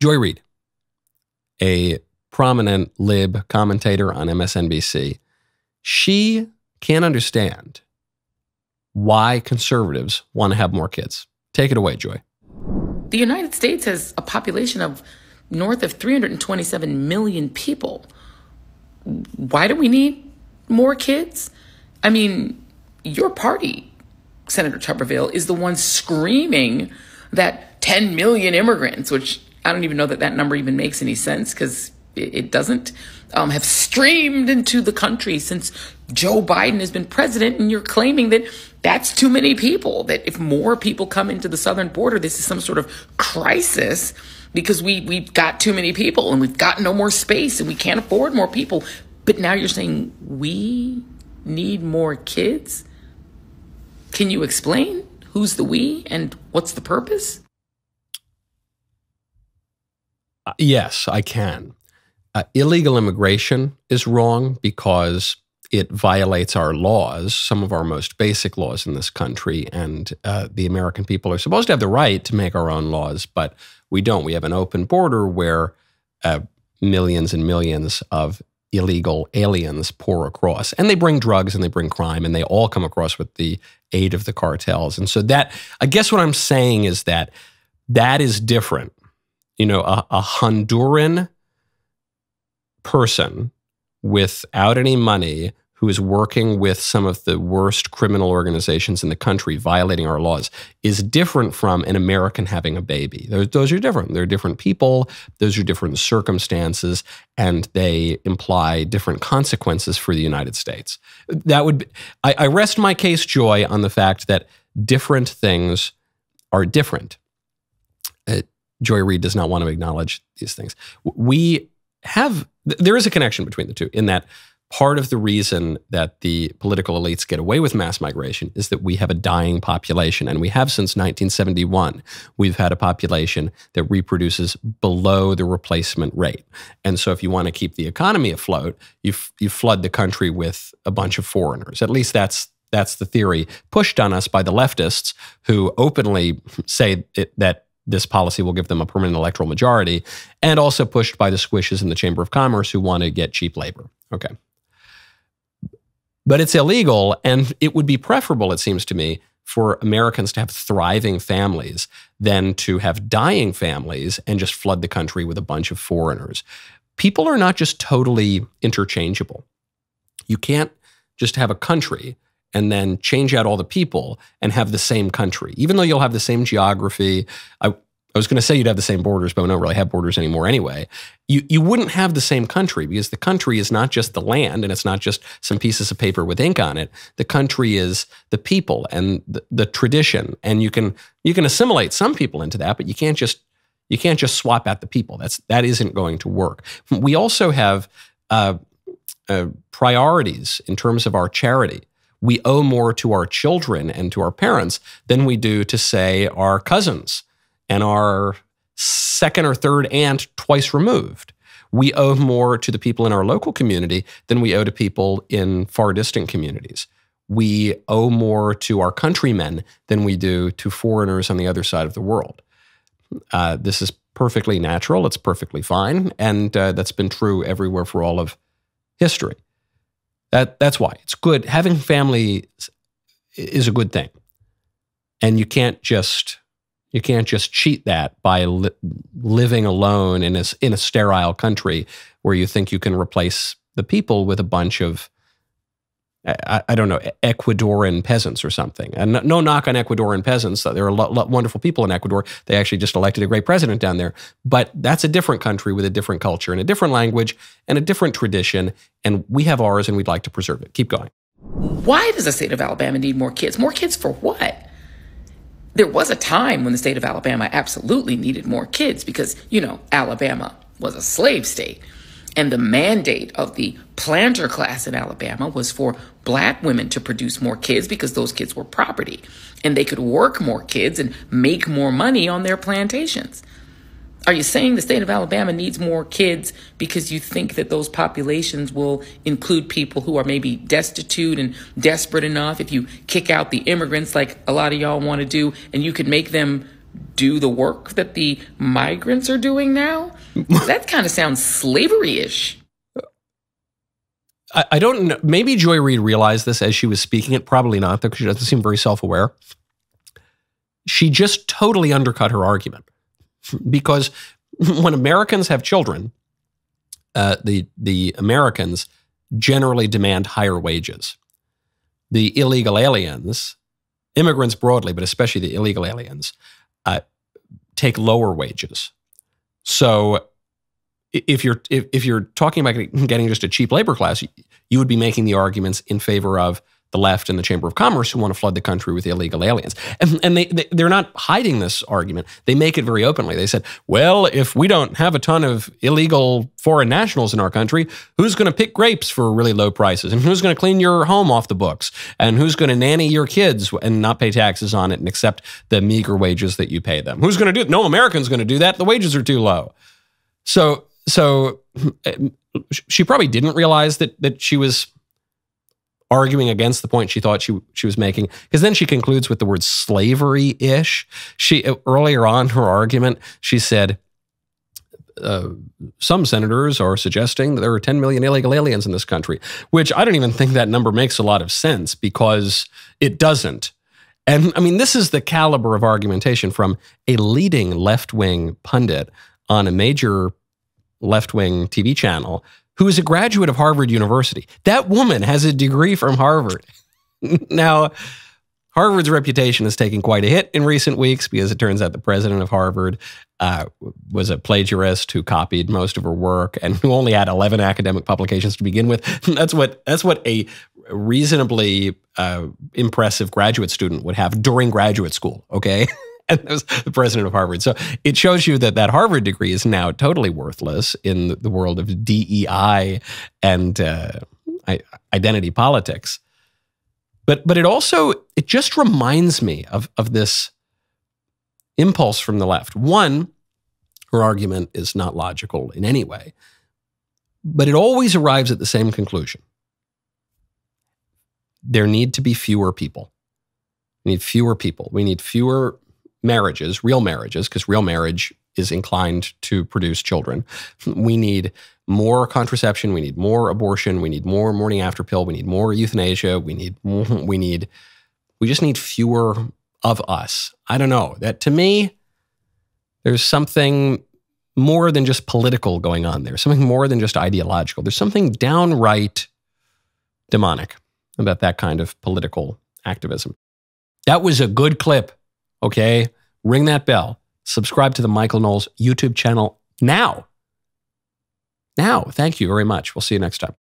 Joy Reid, a prominent lib commentator on MSNBC, she can't understand why conservatives want to have more kids. Take it away, Joy. The United States has a population of north of 327 million people. Why do we need more kids? I mean, your party, Senator Tuberville, is the one screaming that 10 million immigrants, which I don't even know that that number even makes any sense because it doesn't, have streamed into the country since Joe Biden has been president. And you're claiming that that's too many people, that if more people come into the southern border, this is some sort of crisis because we've got too many people and we've got no more space and we can't afford more people. But now you're saying we need more kids? Can you explain who's the we and what's the purpose? Yes, I can. Illegal immigration is wrong because it violates our laws, some of our most basic laws in this country. And the American people are supposed to have the right to make our own laws, but we don't. We have an open border where millions and millions of illegal aliens pour across. And they bring drugs and they bring crime and they all come across with the aid of the cartels. And so that, I guess what I'm saying is that that is different. You know, a Honduran person without any money who is working with some of the worst criminal organizations in the country violating our laws is different from an American having a baby. Those are different. They're different people. Those are different circumstances, and they imply different consequences for the United States. That would be, I rest my case, Joy, on the fact that different things are different. Joy Reid does not want to acknowledge these things. There is a connection between the two in that part of the reason that the political elites get away with mass migration is that we have a dying population. And we have since 1971. We've had a population that reproduces below the replacement rate. And so if you want to keep the economy afloat, you flood the country with a bunch of foreigners. At least that's the theory pushed on us by the leftists who openly say that this policy will give them a permanent electoral majority, and also pushed by the squishes in the Chamber of Commerce who want to get cheap labor. Okay. But it's illegal, and it would be preferable, it seems to me, for Americans to have thriving families than to have dying families and just flood the country with a bunch of foreigners. People are not just totally interchangeable. You can't just have a country and then change out all the people and have the same country. Even though you'll have the same geography, I was going to say you'd have the same borders, but we don't really have borders anymore anyway. You wouldn't have the same country because the country is not just the land and it's not just some pieces of paper with ink on it. The country is the people and the tradition. And you can assimilate some people into that, but you can't just swap out the people. That isn't going to work. We also have priorities in terms of our charity. We owe more to our children and to our parents than we do to, say, our cousins and our second or third aunt twice removed. We owe more to the people in our local community than we owe to people in far distant communities. We owe more to our countrymen than we do to foreigners on the other side of the world. This is perfectly natural. It's perfectly fine. And that's been true everywhere for all of history. That's why it's good. Having family is a good thing. And you can't just cheat that by living alone in a sterile country where you think you can replace the people with a bunch of, I don't know, Ecuadorian peasants or something. And no knock on Ecuadorian peasants. There are a lot wonderful people in Ecuador. They actually just elected a great president down there. But that's a different country with a different culture and a different language and a different tradition. And we have ours and we'd like to preserve it. Keep going. Why does the state of Alabama need more kids? More kids for what? There was a time when the state of Alabama absolutely needed more kids because, Alabama was a slave state. And the mandate of the planter class in Alabama was for Black women to produce more kids because those kids were property. And they could work more kids and make more money on their plantations. Are you saying the state of Alabama needs more kids because you think that those populations will include people who are maybe destitute and desperate enough if you kick out the immigrants like a lot of y'all want to do and you could make them do the work that the migrants are doing now? That kind of sounds slavery-ish. I don't know. Maybe Joy Reid realized this as she was speaking it. Probably not, though, because she doesn't seem very self-aware. She just totally undercut her argument. Because when Americans have children, the Americans generally demand higher wages. The illegal aliens, immigrants broadly, but especially the illegal aliens, take lower wages. So if you're talking about getting just a cheap labor class, you would be making the arguments in favor of the left and the Chamber of Commerce who want to flood the country with illegal aliens. And they're not hiding this argument. They make it very openly. They said, well, if we don't have a ton of illegal foreign nationals in our country, who's going to pick grapes for really low prices? And who's going to clean your home off the books? And who's going to nanny your kids and not pay taxes on it and accept the meager wages that you pay them? Who's going to do it? No American's going to do that. The wages are too low. So she probably didn't realize that she was arguing against the point she thought she was making, because then she concludes with the word slavery-ish. She earlier on her argument, she said, some senators are suggesting that there are 10 million illegal aliens in this country, which I don't even think that number makes a lot of sense, because it doesn't. And I mean, this is the caliber of argumentation from a leading left-wing pundit on a major left-wing TV channel who is a graduate of Harvard University. That woman has a degree from Harvard. Now, Harvard's reputation has taken quite a hit in recent weeks because it turns out the president of Harvard was a plagiarist who copied most of her work and who only had 11 academic publications to begin with. That's what a reasonably impressive graduate student would have during graduate school, okay? And that was the president of Harvard. So it shows you that Harvard degree is now totally worthless in the world of DEI and identity politics. But it just reminds me of this impulse from the left. One, her argument is not logical in any way, but it always arrives at the same conclusion. There need to be fewer people. We need fewer people. We need fewer marriages, real marriages, because real marriage is inclined to produce children. We need more contraception. We need more abortion. We need more morning after pill. We need more euthanasia. We just need fewer of us. I don't know. That to me, there's something more than just political going on there. Something more than just ideological. There's something downright demonic about that kind of political activism. That was a good clip. Okay, ring that bell. Subscribe to the Michael Knowles YouTube channel now. Now, thank you very much. We'll see you next time.